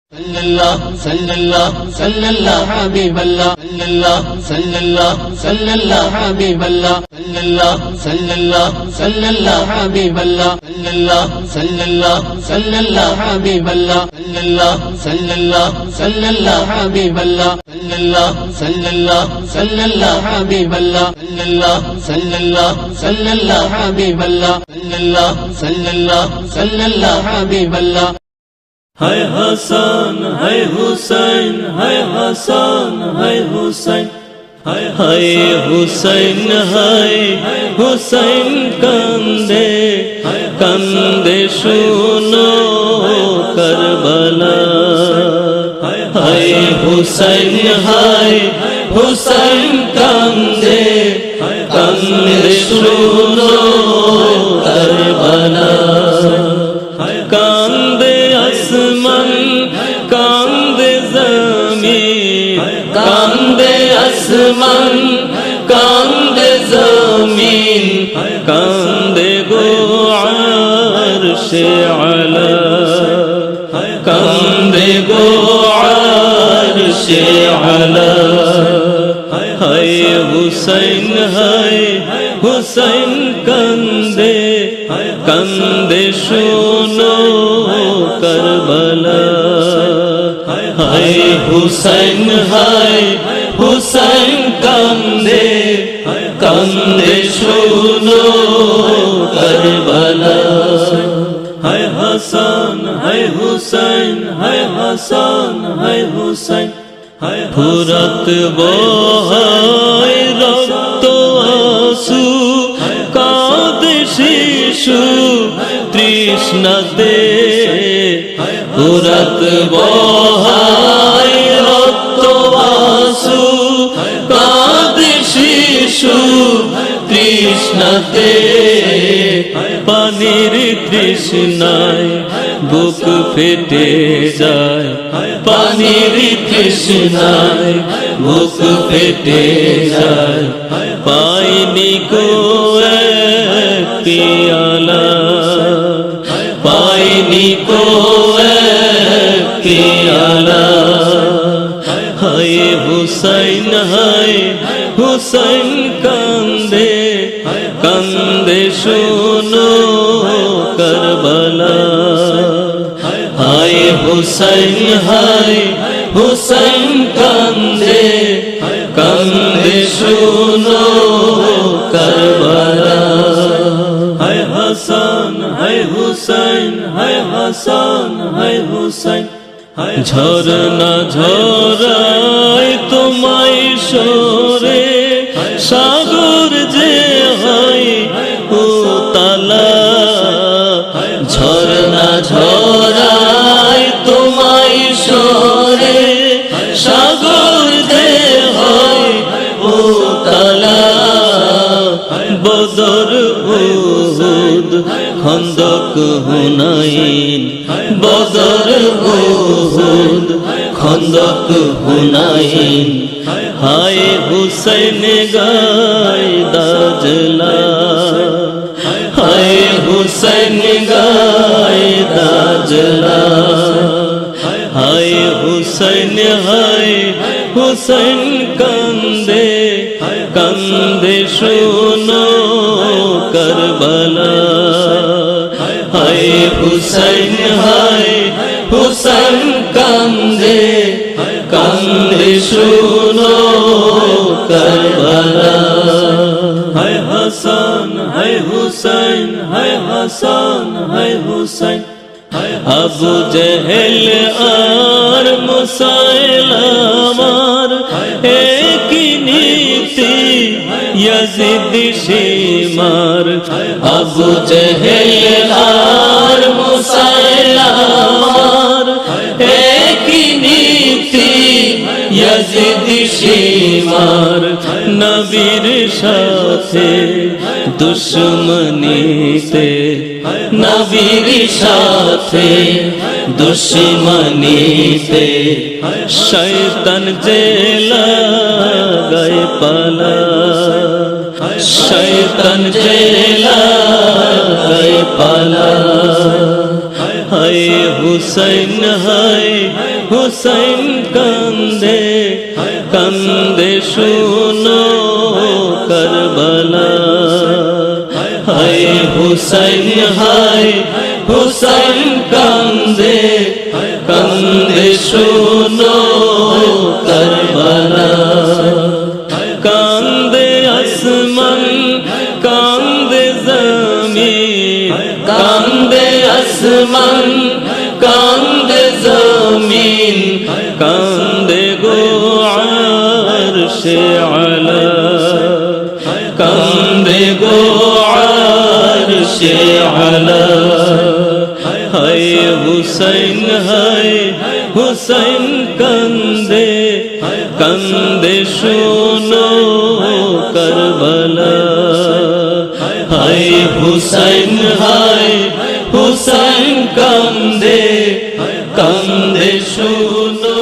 sallallahu sallallahu habiballah sallallahu sallallahu habiballah sallallahu sallallahu habiballah sallallahu sallallahu habiballah sallallahu sallallahu habiballah sallallahu sallallahu habiballah sallallahu sallallahu habiballah sallallahu sallallahu habiballah Hai Hasan, hai Hussein, hai Hasan, hai Hussein, hai Hussein, hai Hussein kande, kande shuno Karbala. Hai Hussein, hai Hussein kande, kande shuno Karbala. Kande আসমান কান্দে জমিন কান্দে আসমান কান্দে জমিন কান্দে গো আরশে আলা কান্দে গো আরশে আলা হায় হুসাইন হায় হুসাইন কান্দে কান্দে শোনো Karbala. Hai Hussein, hai Hussein kande, kande shuno Karbala. Hai Hasan, hai Hussein, hai Hasan, hai Hussein. Furat bohay rakto asu, kade shishu তৃষ্ণাতে ফুরাত বহায় রক্ত আসু কাঁদে শিশু তৃষ্ণাতে পানির তৃষ্ণায় বুক ফেটে যায় পানির তৃষ্ণায় বুক ফেটে যায় পাইনি কো পিয়ালা পাইনি কো পিয়ালা হায় হুসাইন হায় হুসাইন কান্দে কান্দে শোনো কারবালা হায় হুসাইন হায় হুসাইন কান্দে কান্দে শোনো কারবালা হায় হাসান হায় হুসাইন হায় হাসান হায় হুসাইন ঝরনা ঝরায় তোমায় সরে সাগর যে হয় উতালা ঝরনা ঝরায় তোমায় সরে সাগর যে হয় উতালা বদর উহুদ খন্দক হুনাইন বদর উহুদ খন্দক হুনাইন হায় হুসাইন গায় দাজলা হায় হুসাইন গায় দাজলা হায় হুসাইন হায় হুসাইন কান্দে কান্দে শোনো কারবালা হায় হুসাইন হায় হুসাইন কান্দে কান্দে শোনো কারবালা হায় হাসান হায় হুসাইন হায় হাসান হায় হুসাইন আবু জেহেল আর মুসাইলামার একই নীতি ইয়াজিদ শিমার আবু জেহেল আর মুসাইলামার একই নীতি ইয়াজিদ শিমার নবীর সাথে দুশমনীতে নবীর সাথে দুশমনীতে শয়তান যে লাগায় পালা শয়তান যে লাগায় পালা হায় হুসাইন হায় হুসাইন কান্দে কান্দে শুনো কারবালা হায় হুসাইন হায় হুসাইন কান্দে কান্দে শুনো কারবালা কান্দে আসমান কান্দে জমিন কান্দে আসমান কান্দে জমিন কান্দে গো আরশে আলা কান্দে গো আরশে আলা হায় হুসাইন হায় হুসাইন কান্দে কান্দে শুনো কারবালা হায় হুসাইন হায় হুসাইন কান্দে কান্দে শুনো